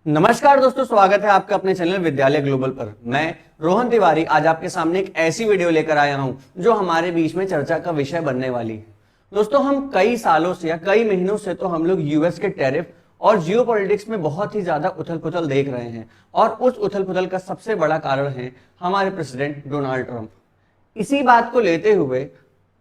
नमस्कार दोस्तों, स्वागत है आपका अपने चैनल विद्यालय ग्लोबल पर। मैं रोहन तिवारी आज आपके सामने एक ऐसी वीडियो लेकर आया हूं जो हमारे बीच में चर्चा का विषय बनने वाली है। दोस्तों, हम कई सालों से या कई महीनों से तो हम लोग यूएस के टैरिफ और जियोपॉलिटिक्स में बहुत ही ज्यादा उथल पुथल देख रहे हैं और उस उथल पुथल का सबसे बड़ा कारण है हमारे प्रेसिडेंट डोनाल्ड ट्रंप। इसी बात को लेते हुए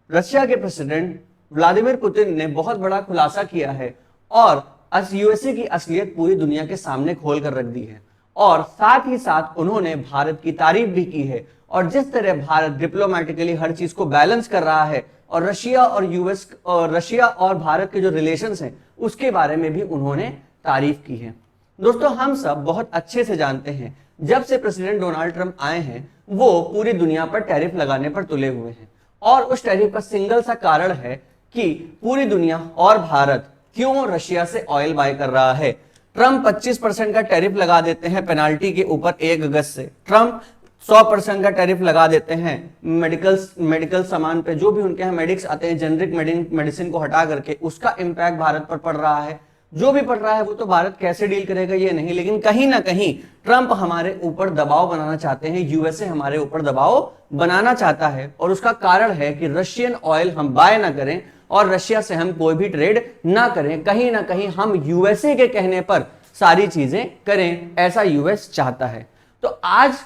रशिया के प्रेसिडेंट व्लादिमीर पुतिन ने बहुत बड़ा खुलासा किया है और यूएसए की असलियत पूरी दुनिया के सामने खोल कर रख दी है और साथ ही साथ उन्होंने भारत की तारीफ भी की है और जिस तरह भारत डिप्लोमेटिकली हर चीज को बैलेंस कर रहा है और रशिया और भारत के जो रिलेशंस हैं उसके बारे में भी उन्होंने तारीफ की है। दोस्तों, हम सब बहुत अच्छे से जानते हैं जब से प्रेसिडेंट डोनाल्ड ट्रंप आए हैं वो पूरी दुनिया पर टैरिफ लगाने पर तुले हुए हैं और उस टैरिफ का सिंगल सा कारण है कि पूरी दुनिया और भारत क्यों रशिया से ऑयल बाय कर रहा है। ट्रंप 25% का टैरिफ लगा देते हैं पेनाल्टी के ऊपर 1 अगस्त से। ट्रंप 100% का टैरिफ लगा देते हैं मेडिकल सामान पे, जो भी उनके यहाँ मेडिक्स आते हैं, जेनरिक मेडिसिन को हटा करके उसका इंपैक्ट भारत पर पड़ रहा है। जो भी पड़ रहा है वो तो भारत कैसे डील करेगा ये नहीं, लेकिन कहीं ना कहीं ट्रंप हमारे ऊपर दबाव बनाना चाहते हैं, यूएसए हमारे ऊपर दबाव बनाना चाहता है और उसका कारण है कि रशियन ऑयल हम बाय ना करें और रशिया से हम कोई भी ट्रेड ना करें। कहीं ना कहीं हम यूएसए के कहने पर सारी चीजें करें, ऐसा यूएस चाहता है। तो आज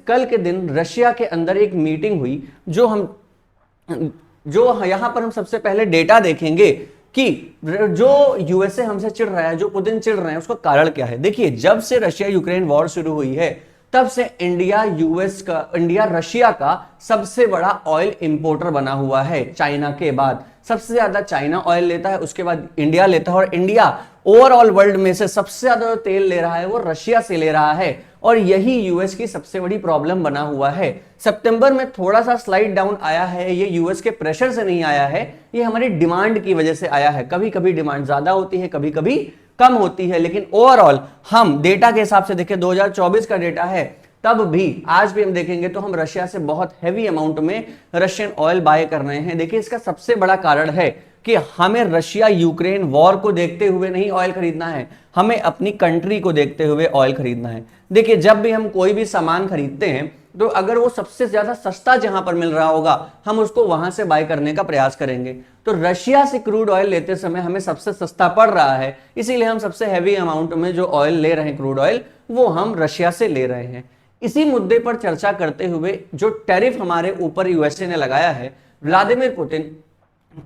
कल के दिन रशिया के अंदर एक मीटिंग हुई जो यहां पर हम सबसे पहले डेटा देखेंगे कि जो यूएसए हमसे चिढ़ रहा है, जो पुतिन चिढ़ रहे हैं, उसका कारण क्या है। देखिए, जब से रशिया यूक्रेन वॉर शुरू हुई है तब से इंडिया रशिया का सबसे बड़ा ऑयल इंपोर्टर बना हुआ है। चाइना के बाद सबसे ज्यादा चाइना ऑयल लेता है, उसके बाद इंडिया लेता है और इंडिया ओवरऑल वर्ल्ड में से सबसे ज्यादा तेल ले रहा है वो रशिया से ले रहा है और यही यूएस की सबसे बड़ी प्रॉब्लम बना हुआ है। सितंबर में थोड़ा सा स्लाइड डाउन आया है, ये यूएस के प्रेशर से नहीं आया है, ये हमारी डिमांड की वजह से आया है। कभी कभी डिमांड ज्यादा होती है, कभी कभी कम होती है, लेकिन ओवरऑल हम डेटा के हिसाब से देखें, 2024 का डेटा है, तब भी आज भी हम देखेंगे तो हम रशिया से बहुत हैवी अमाउंट में रशियन ऑयल बाय कर रहे हैं। देखिए, इसका सबसे बड़ा कारण है कि हमें रशिया यूक्रेन वॉर को देखते हुए नहीं ऑयल खरीदना है, हमें अपनी कंट्री को देखते हुए ऑयल खरीदना है। देखिए, जब भी हम कोई भी सामान खरीदते हैं तो अगर वो सबसे ज्यादा सस्ता जहां पर मिल रहा होगा हम उसको वहां से बाय करने का प्रयास करेंगे। तो रशिया से क्रूड ऑयल लेते समय हमें सबसे सस्ता पड़ रहा है, इसीलिए हम सबसे हैवी अमाउंट में जो ऑयल ले रहे हैं, क्रूड ऑयल, वो हम रशिया से ले रहे हैं। इसी मुद्दे पर चर्चा करते हुए जो टैरिफ हमारे ऊपर यूएसए ने लगाया है, व्लादिमीर पुतिन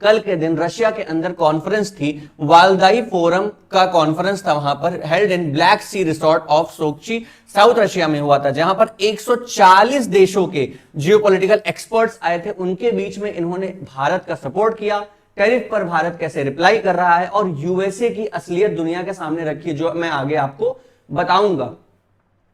कल के दिन रशिया के अंदर कॉन्फ्रेंस थी, वालदाई फोरम का कॉन्फ्रेंस था, वहां पर held in Black Sea resort of Sochi, south Russia में हुआ था, जहां पर 140 देशों के जियोपॉलिटिकल एक्सपर्ट्स आए थे। उनके बीच में इन्होंने भारत का सपोर्ट किया, टैरिफ पर भारत कैसे रिप्लाई कर रहा है और यूएसए की असलियत दुनिया के सामने रखी, जो मैं आगे आपको बताऊंगा।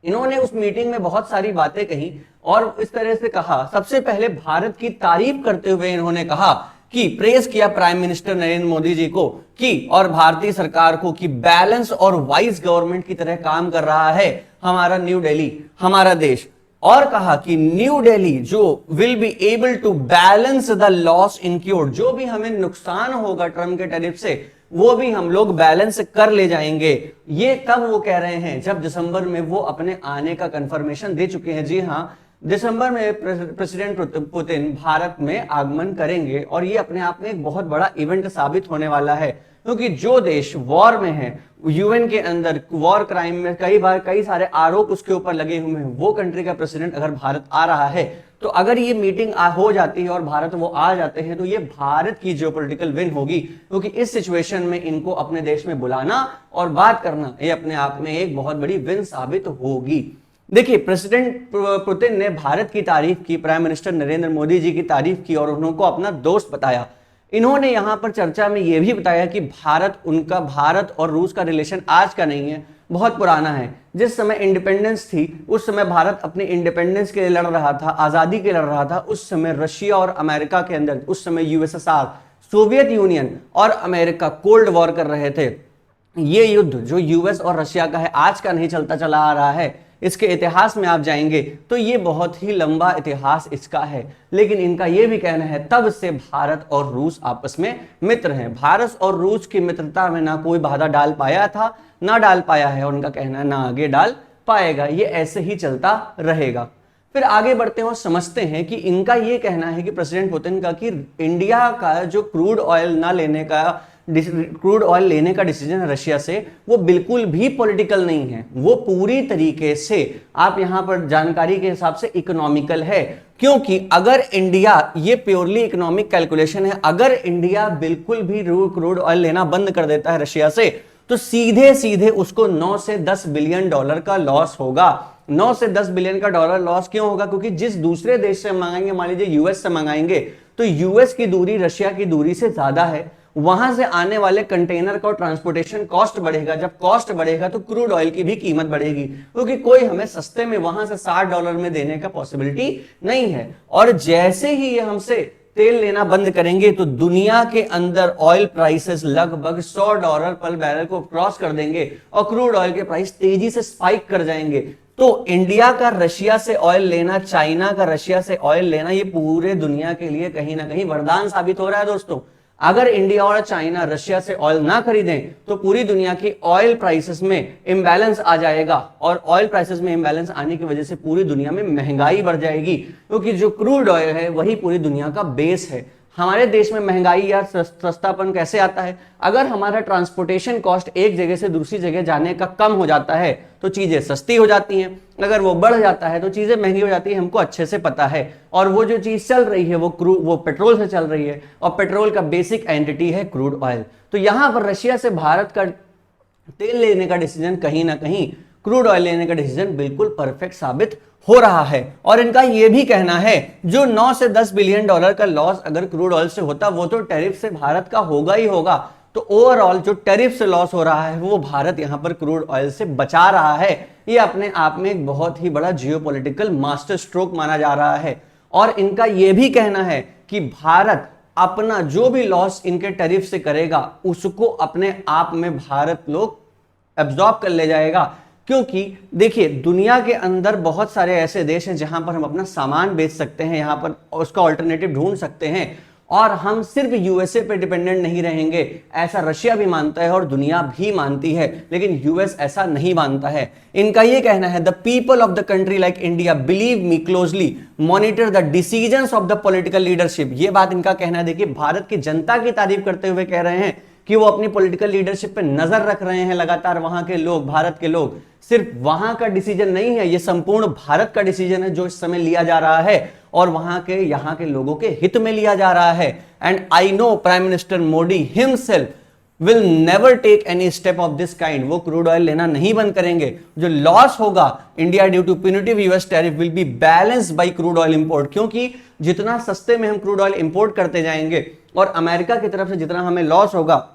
इन्होंने उस मीटिंग में बहुत सारी बातें कही और इस तरह से कहा, सबसे पहले भारत की तारीफ करते हुए इन्होंने कहा कि प्रेज किया प्राइम मिनिस्टर नरेंद्र मोदी जी को कि और भारतीय सरकार को कि बैलेंस और वाइज गवर्नमेंट की तरह काम कर रहा है हमारा न्यू दिल्ली, हमारा देश, और कहा कि न्यू दिल्ली जो will be able to balance the loss incurred, जो भी हमें नुकसान होगा ट्रम्प के टैरिफ से वो भी हम लोग बैलेंस कर ले जाएंगे। ये तब वो कह रहे हैं जब दिसंबर में वो अपने आने का कंफर्मेशन दे चुके हैं। जी हाँ, दिसंबर में प्रेसिडेंट पुतिन भारत में आगमन करेंगे और ये अपने आप में एक बहुत बड़ा इवेंट साबित होने वाला है, क्योंकि जो देश वॉर में है, यूएन के अंदर वॉर क्राइम में कई सारे आरोप उसके ऊपर लगे हुए हैं, वो कंट्री का प्रेसिडेंट अगर भारत आ रहा है तो अगर ये मीटिंग हो जाती है और भारत वो आ जाते हैं तो ये भारत की जियोपॉलिटिकल विन होगी, क्योंकि इस सिचुएशन में इनको अपने देश में बुलाना और बात करना ये अपने आप में एक बहुत बड़ी विन साबित होगी। देखिए, प्रेसिडेंट पुतिन ने भारत की तारीफ की, प्राइम मिनिस्टर नरेंद्र मोदी जी की तारीफ की और उनको अपना दोस्त बताया। इन्होंने यहां पर चर्चा में यह भी बताया कि भारत और रूस का रिलेशन आज का नहीं है, बहुत पुराना है। जिस समय इंडिपेंडेंस थी उस समय भारत अपने इंडिपेंडेंस के लिए लड़ रहा था, आजादी के लिए लड़ रहा था। उस समय रशिया और अमेरिका के अंदर, उस समय यूएसएसआर, सोवियत यूनियन और अमेरिका कोल्ड वॉर कर रहे थे। ये युद्ध जो यूएस और रशिया का है आज का नहीं चलता चला आ रहा है, इसके इतिहास में आप जाएंगे तो ये बहुत ही लंबा इतिहास इसका है। लेकिन इनका ये भी कहना है तब से भारत और रूस आपस में मित्र हैं। भारत और रूस की मित्रता में ना कोई बाधा डाल पाया था, ना डाल पाया है, और उनका कहना है ना आगे डाल पाएगा। ये ऐसे ही चलता रहेगा। फिर आगे बढ़ते हैं और समझते हैं कि इनका ये कहना है कि प्रेसिडेंट पुतिन का कि इंडिया का जो क्रूड ऑयल लेने का डिसीजन है रशिया से, वो बिल्कुल भी पॉलिटिकल नहीं है, वो पूरी तरीके से आप यहां पर जानकारी के हिसाब से इकोनॉमिकल है। क्योंकि अगर इंडिया, ये प्योरली इकोनॉमिक कैलकुलेशन है, अगर इंडिया बिल्कुल भी क्रूड ऑयल लेना बंद कर देता है रशिया से तो सीधे सीधे उसको 9 से 10 बिलियन डॉलर का लॉस होगा। 9 से 10 बिलियन का डॉलर लॉस क्यों होगा? क्योंकि जिस दूसरे देश से मंगाएंगे, मान लीजिए यूएस से मंगाएंगे, तो यूएस की दूरी रशिया की दूरी से ज्यादा है, वहां से आने वाले कंटेनर का ट्रांसपोर्टेशन कॉस्ट बढ़ेगा। जब कॉस्ट बढ़ेगा तो क्रूड ऑयल की भी कीमत बढ़ेगी, क्योंकि कोई हमें सस्ते में वहां से $60 में देने का पॉसिबिलिटी नहीं है। और जैसे ही ये हमसे तेल लेना बंद करेंगे तो दुनिया के अंदर ऑयल प्राइसेस लगभग $100 पर बैरल को क्रॉस कर देंगे और क्रूड ऑयल के प्राइस तेजी से स्पाइक कर जाएंगे। तो इंडिया का रशिया से ऑयल लेना, चाइना का रशिया से ऑयल लेना, ये पूरे दुनिया के लिए कहीं ना कहीं वरदान साबित हो रहा है दोस्तों। अगर इंडिया और चाइना रशिया से ऑयल ना खरीदें तो पूरी दुनिया की ऑयल प्राइसेस में इंबैलेंस आ जाएगा, और ऑयल प्राइसेस में इंबैलेंस आने की वजह से पूरी दुनिया में महंगाई बढ़ जाएगी, क्योंकि जो क्रूड ऑयल है वही पूरी दुनिया का बेस है। हमारे देश में महंगाई या सस्तापन कैसे आता है? अगर हमारा ट्रांसपोर्टेशन कॉस्ट एक जगह से दूसरी जगह जाने का कम हो जाता है तो चीजें सस्ती हो जाती हैं, अगर वो बढ़ जाता है तो चीजें महंगी हो जाती है, हमको अच्छे से पता है। और वो जो चीज चल रही है वो पेट्रोल से चल रही है, और पेट्रोल का बेसिक एंटिटी है क्रूड ऑयल। तो यहां पर रशिया से भारत का तेल लेने का डिसीजन कहीं ना कहीं, क्रूड ऑयल लेने का डिसीजन बिल्कुल परफेक्ट साबित हो रहा है। और इनका यह भी कहना है जो 9 से 10 बिलियन डॉलर का लॉस अगर क्रूड ऑयल से होता वो तो टैरिफ से भारत का होगा ही होगा। तो ओवरऑल जो टैरिफ से लॉस हो रहा है वो भारत यहां पर क्रूड ऑयल से बचा रहा है। ये अपने आप में एक बहुत ही बड़ा जियोपॉलिटिकल मास्टर स्ट्रोक माना जा रहा है। और इनका यह भी कहना है कि भारत अपना जो भी लॉस इनके टैरिफ से करेगा उसको अपने आप में भारत लोग एब्जॉर्ब कर ले जाएगा। क्योंकि देखिए दुनिया के अंदर बहुत सारे ऐसे देश हैं जहां पर हम अपना सामान बेच सकते हैं, यहां पर उसका ऑल्टरनेटिव ढूंढ सकते हैं, और हम सिर्फ यूएसए पे डिपेंडेंट नहीं रहेंगे, ऐसा रशिया भी मानता है और दुनिया भी मानती है। लेकिन यूएस ऐसा नहीं मानता है। इनका यह कहना है the people of the country like India believe me closely monitor the decisions of the political leadership. यह बात इनका कहना है। देखिए भारत की जनता की तारीफ करते हुए कह रहे हैं कि वो अपनी पॉलिटिकल लीडरशिप पे नजर रख रहे हैं लगातार। वहां के लोग, भारत के लोग, सिर्फ वहां का डिसीजन नहीं है, ये संपूर्ण भारत का डिसीजन है जो इस समय लिया जा रहा है और वहां के यहां के लोगों के हित में लिया जा रहा है। And I know prime minister Modi himself will never take any step of this kind. वो क्रूड ऑयल लेना नहीं बंद करेंगे। जो लॉस होगा India due to punitive US tariff will be balanced by crude oil import. क्योंकि जितना सस्ते में हम क्रूड ऑयल इंपोर्ट करते जाएंगे और अमेरिका की तरफ से जितना हमें लॉस होगा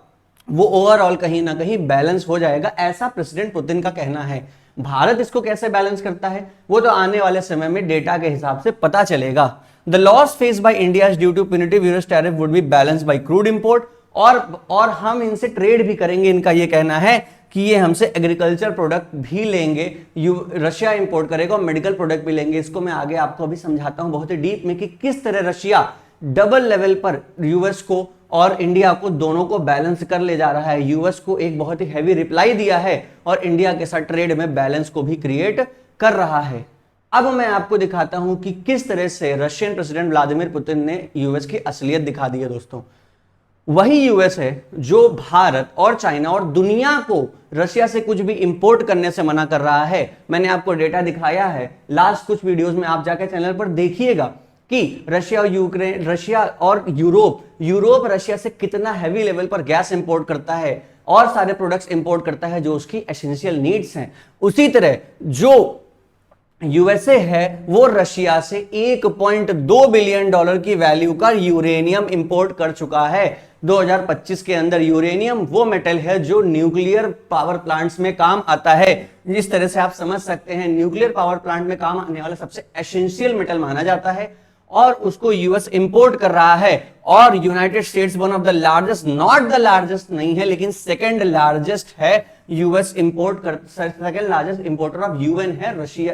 वो ओवरऑल कहीं ना कहीं बैलेंस हो जाएगा, ऐसा प्रेसिडेंट पुतिन का कहना है। भारत इसको कैसे बैलेंस करता है वो तो आने वाले समय में डेटा के हिसाब से पता चलेगा। The loss face by India due to punitive US tariff would be balanced by crude import. और हम इनसे ट्रेड भी करेंगे। इनका यह कहना है कि ये हमसे एग्रीकल्चर प्रोडक्ट भी लेंगे, रशिया इंपोर्ट करेगा, और मेडिकल प्रोडक्ट भी लेंगे। इसको मैं आगे आपको अभी समझाता हूं बहुत ही डीप में कि किस तरह रशिया डबल लेवल पर यूएस को और इंडिया को दोनों को बैलेंस कर ले जा रहा है। यूएस को एक बहुत ही हैवी रिप्लाई दिया है और इंडिया के साथ ट्रेड में बैलेंस को भी क्रिएट कर रहा है। अब मैं आपको दिखाता हूं कि किस तरह से रशियन प्रेसिडेंट व्लादिमीर पुतिन ने यूएस की असलियत दिखा दी है। दोस्तों वही यूएस है जो भारत और चाइना और दुनिया को रशिया से कुछ भी इंपोर्ट करने से मना कर रहा है। मैंने आपको डेटा दिखाया है लास्ट कुछ वीडियोस में, आप जाकर चैनल पर देखिएगा कि रशिया और यूक्रेन, रशिया और यूरोप रशिया से कितना हैवी लेवल पर गैस इंपोर्ट करता है और सारे प्रोडक्ट्स इंपोर्ट करता है जो उसकी एसेंशियल नीड्स हैं। उसी तरह जो यूएसए है वो रशिया से 1.2 बिलियन डॉलर की वैल्यू का यूरेनियम इंपोर्ट कर चुका है 2025 के अंदर। यूरेनियम वो मेटल है जो न्यूक्लियर पावर प्लांट्स में काम आता है। जिस तरह से आप समझ सकते हैं न्यूक्लियर पावर प्लांट में काम आने वाला सबसे एसेंशियल मेटल माना जाता है। और उसको यूएस इंपोर्ट कर रहा है, और United states one of the largest, not the largest नहीं है लेकिन सेकंड लार्जेस्ट है यूएस इंपोर्ट कर, second largest importer of UN है रशिया,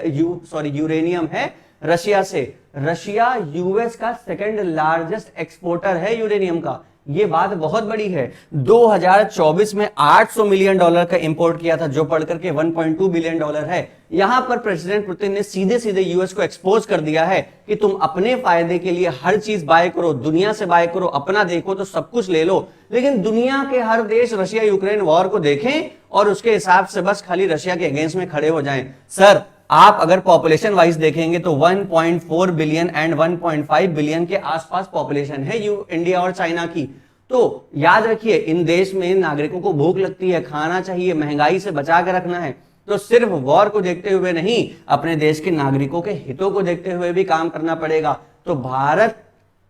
यूरेनियम है रशिया से। रशिया यूएस का सेकंड लार्जेस्ट एक्सपोर्टर है यूरेनियम का। ये बात बहुत बड़ी है। 2024 में $800 मिलियन का इंपोर्ट किया था, जो पढ़कर के $1.2 बिलियन है। यहां पर प्रेसिडेंट पुतिन ने सीधे सीधे यूएस को एक्सपोज कर दिया है कि तुम अपने फायदे के लिए हर चीज बाय करो, दुनिया से बाय करो, अपना देखो तो सब कुछ ले लो, लेकिन दुनिया के हर देश रशिया यूक्रेन वॉर को देखें और उसके हिसाब से बस खाली रशिया के अगेंस्ट में खड़े हो जाएं। सर, आप अगर पॉपुलेशन वाइज देखेंगे तो 1.4 बिलियन एंड 1.5 बिलियन के आसपास पॉपुलेशन है इंडिया और चाइना की। तो याद रखिए, इन देश में नागरिकों को भूख लगती है, खाना चाहिए, महंगाई से बचा के रखना है, तो सिर्फ वॉर को देखते हुए नहीं, अपने देश के नागरिकों के हितों को देखते हुए भी काम करना पड़ेगा। तो भारत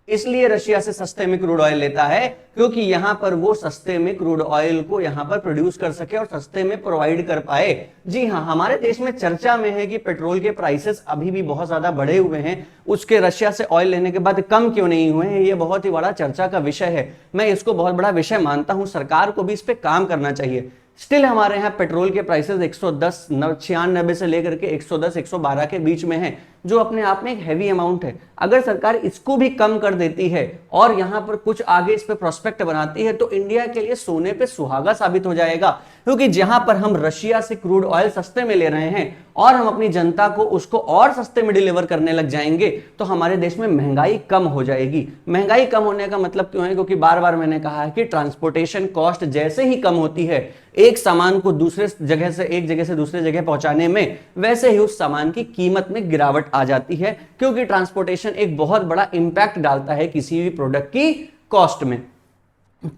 इसलिए रशिया से सस्ते में क्रूड ऑयल लेता है क्योंकि यहां पर वो सस्ते में क्रूड ऑयल को यहां पर प्रोड्यूस कर सके और सस्ते में प्रोवाइड कर पाए। जी हां, हमारे देश में चर्चा में है कि पेट्रोल के प्राइसेस अभी भी बहुत ज्यादा बढ़े हुए हैं, उसके रशिया से ऑयल लेने के बाद कम क्यों नहीं हुए हैं, ये बहुत ही बड़ा चर्चा का विषय है। मैं इसको बहुत बड़ा विषय मानता हूं, सरकार को भी इस पर काम करना चाहिए। स्टिल हमारे यहाँ पेट्रोल के प्राइसेस 110 96 से लेकर के 110 112 के बीच में है, जो अपने आप में एक हैवी अमाउंट है। अगर सरकार इसको भी कम कर देती है और यहाँ पर कुछ आगे इस पे प्रोस्पेक्ट बनाती है तो इंडिया के लिए सोने पे सुहागा साबित हो जाएगा, क्योंकि जहां पर हम रशिया से क्रूड ऑयल सस्ते में ले रहे हैं और हम अपनी जनता को उसको और सस्ते में डिलीवर करने लग जाएंगे तो हमारे देश में महंगाई कम हो जाएगी। महंगाई कम होने का मतलब क्यों है? क्योंकि बार बार मैंने कहा है कि ट्रांसपोर्टेशन कॉस्ट जैसे ही कम होती है एक सामान को दूसरे जगह से, एक जगह से दूसरे जगह पहुंचाने में, वैसे ही उस सामान की कीमत में गिरावट आ जाती है, क्योंकि ट्रांसपोर्टेशन एक बहुत बड़ा इंपैक्ट डालता है किसी भी प्रोडक्ट की कॉस्ट में।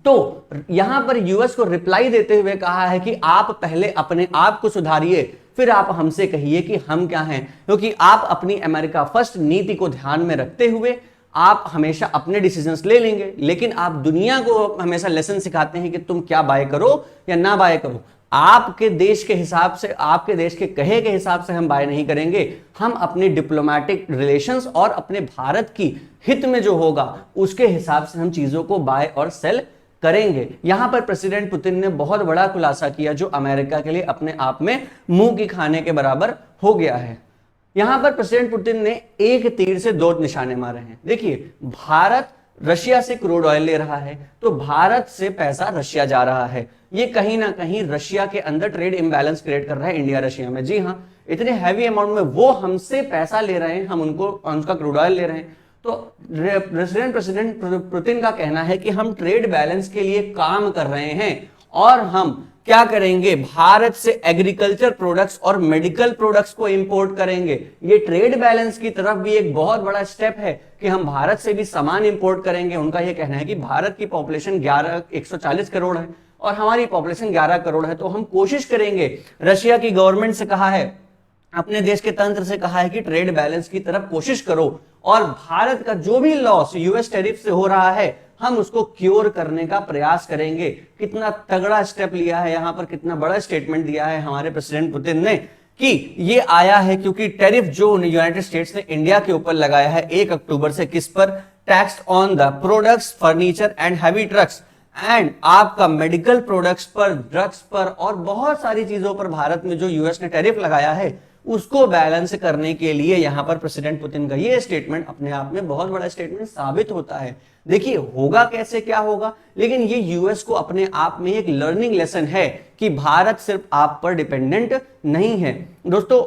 तो यहां पर यूएस को रिप्लाई देते हुए कहा है कि आप पहले अपने आप को सुधारिए, फिर आप हमसे कहिए कि हम क्या हैं, क्योंकि आप अपनी अमेरिका फर्स्ट नीति को ध्यान में रखते हुए आप हमेशा अपने डिसीजंस ले लेंगे, लेकिन आप दुनिया को हमेशा लेसन सिखाते हैं कि तुम क्या बाय करो या ना बाय करो। आपके देश के हिसाब से, आपके देश के कहे के हिसाब से हम बाय नहीं करेंगे। हम अपने डिप्लोमेटिक रिलेशंस और अपने भारत की हित में जो होगा उसके हिसाब से हम चीजों को बाय और सेल करेंगे। यहां पर प्रेसिडेंट पुतिन ने बहुत बड़ा खुलासा किया जो अमेरिका के लिए अपने आप में मुंह की खाने के बराबर हो गया है। यहां पर प्रेसिडेंट पुतिन ने एक तीर से दो निशाने मारे हैं। देखिए, भारत रशिया से क्रूड ऑयल ले रहा है तो भारत से पैसा रशिया जा रहा है, ये कहीं ना कहीं रशिया के अंदर ट्रेड इम्बैलेंस क्रिएट कर रहा है इंडिया रशिया में। जी हाँ, इतने हैवी अमाउंट में वो हमसे पैसा ले रहे हैं, हम उनका क्रूड ऑयल ले रहे हैं। तो प्रेसिडेंट पुतिन का कहना है कि हम ट्रेड बैलेंस के लिए काम कर रहे हैं और हम क्या करेंगे, भारत से एग्रीकल्चर प्रोडक्ट्स और मेडिकल प्रोडक्ट्स को इंपोर्ट करेंगे। ये ट्रेड बैलेंस की तरफ भी एक बहुत बड़ा स्टेप है कि हम भारत से भी सामान इंपोर्ट करेंगे। उनका यह कहना है कि भारत की पॉपुलेशन 140 करोड़ है और हमारी पॉपुलेशन 11 करोड़ है, तो हम कोशिश करेंगे। रशिया की गवर्नमेंट से कहा है, अपने देश के तंत्र से कहा है कि ट्रेड बैलेंस की तरफ कोशिश करो और भारत का जो भी लॉस यूएस टैरिफ से हो रहा है हम उसको क्योर करने का प्रयास करेंगे। कितना तगड़ा स्टेप लिया है यहां पर, कितना बड़ा स्टेटमेंट दिया है हमारे प्रेसिडेंट पुतिन ने कि ये आया है क्योंकि टैरिफ जो यूनाइटेड स्टेट्स ने इंडिया के ऊपर लगाया है 1 अक्टूबर से, किस पर? Tax on the products, furniture and heavy trucks and आपका मेडिकल प्रोडक्ट्स पर, ड्रग्स पर और बहुत सारी चीजों पर भारत में जो यूएस ने टैरिफ लगाया है उसको बैलेंस करने के लिए यहां पर प्रेसिडेंट पुतिन का ये स्टेटमेंट अपने आप में बहुत बड़ा स्टेटमेंट साबित होता है। देखिए, होगा कैसे, क्या होगा, लेकिन ये यूएस को अपने आप में एक लर्निंग लेसन है कि भारत सिर्फ आप पर डिपेंडेंट नहीं है। दोस्तों,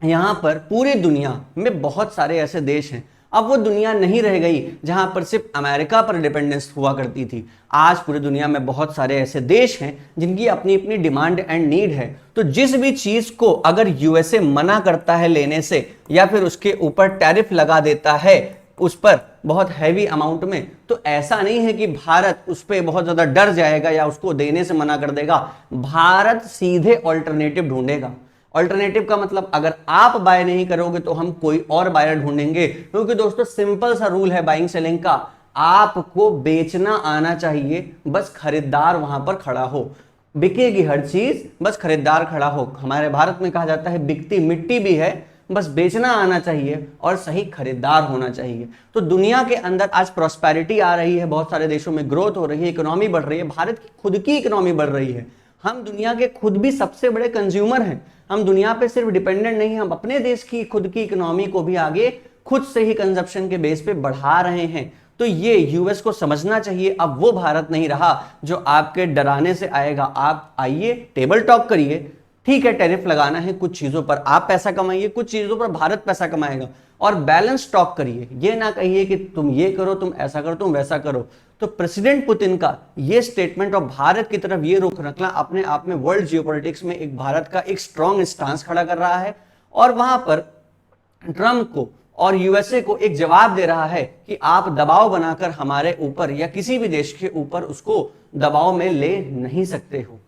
यहां पर पूरी दुनिया में बहुत सारे ऐसे देश हैं, अब वो दुनिया नहीं रह गई जहां पर सिर्फ अमेरिका पर डिपेंडेंस हुआ करती थी। आज पूरी दुनिया में बहुत सारे ऐसे देश हैं जिनकी अपनी अपनी डिमांड एंड नीड है। तो जिस भी चीज को अगर यूएसए मना करता है लेने से या फिर उसके ऊपर टैरिफ लगा देता है उस पर बहुत हैवी अमाउंट में, तो ऐसा नहीं है कि भारत उस पर बहुत ज्यादा डर जाएगा या उसको देने से मना कर देगा। भारत सीधे ऑल्टरनेटिव ढूंढेगा। ऑल्टरनेटिव का मतलब, अगर आप बाय नहीं करोगे तो हम कोई और बायर ढूंढेंगे, क्योंकि दोस्तों सिंपल सा रूल है बाइंग सेलिंग का, आपको बेचना आना चाहिए, बस खरीदार वहां पर खड़ा हो। बिकेगी हर चीज, बस खरीदार खड़ा हो। हमारे भारत में कहा जाता है बिकती मिट्टी भी है बस बेचना आना चाहिए और सही खरीदार होना चाहिए। तो दुनिया के अंदर आज प्रॉस्पेरिटी आ रही है, बहुत सारे देशों में ग्रोथ हो रही है, इकोनॉमी बढ़ रही है, भारत की खुद की इकोनॉमी बढ़ रही है। हम दुनिया के खुद भी सबसे बड़े कंज्यूमर हैं, हम दुनिया पे सिर्फ डिपेंडेंट नहीं, हम अपने देश की खुद की इकोनॉमी को भी आगे खुद से ही कंजप्शन के बेस पे बढ़ा रहे हैं। तो ये यूएस को समझना चाहिए, अब वो भारत नहीं रहा जो आपके डराने से आएगा। आप आइए, टेबल टॉक करिए, ठीक है टैरिफ लगाना है कुछ चीजों पर, आप पैसा कमाइए, कुछ चीजों पर भारत पैसा कमाएगा, और बैलेंस टॉक करिए। ये ना कहिए कि तुम ये करो, तुम ऐसा करो, तुम वैसा करो। तो प्रेसिडेंट पुतिन का ये स्टेटमेंट और भारत की तरफ ये रुख रखना अपने आप में वर्ल्ड जियोपॉलिटिक्स में एक भारत का एक स्ट्रॉन्ग स्टांस खड़ा कर रहा है, और वहां पर ट्रंप को और यूएसए को एक जवाब दे रहा है कि आप दबाव बनाकर हमारे ऊपर या किसी भी देश के ऊपर उसको दबाव में ले नहीं सकते हो।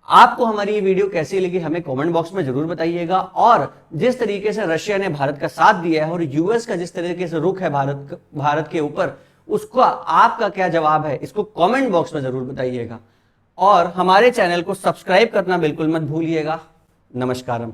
आपको हमारी ये वीडियो कैसी लगी हमें कमेंट बॉक्स में जरूर बताइएगा, और जिस तरीके से रशिया ने भारत का साथ दिया है और यूएस का जिस तरीके से रुख है भारत के ऊपर, उसको आपका क्या जवाब है इसको कमेंट बॉक्स में जरूर बताइएगा, और हमारे चैनल को सब्सक्राइब करना बिल्कुल मत भूलिएगा। नमस्कारम।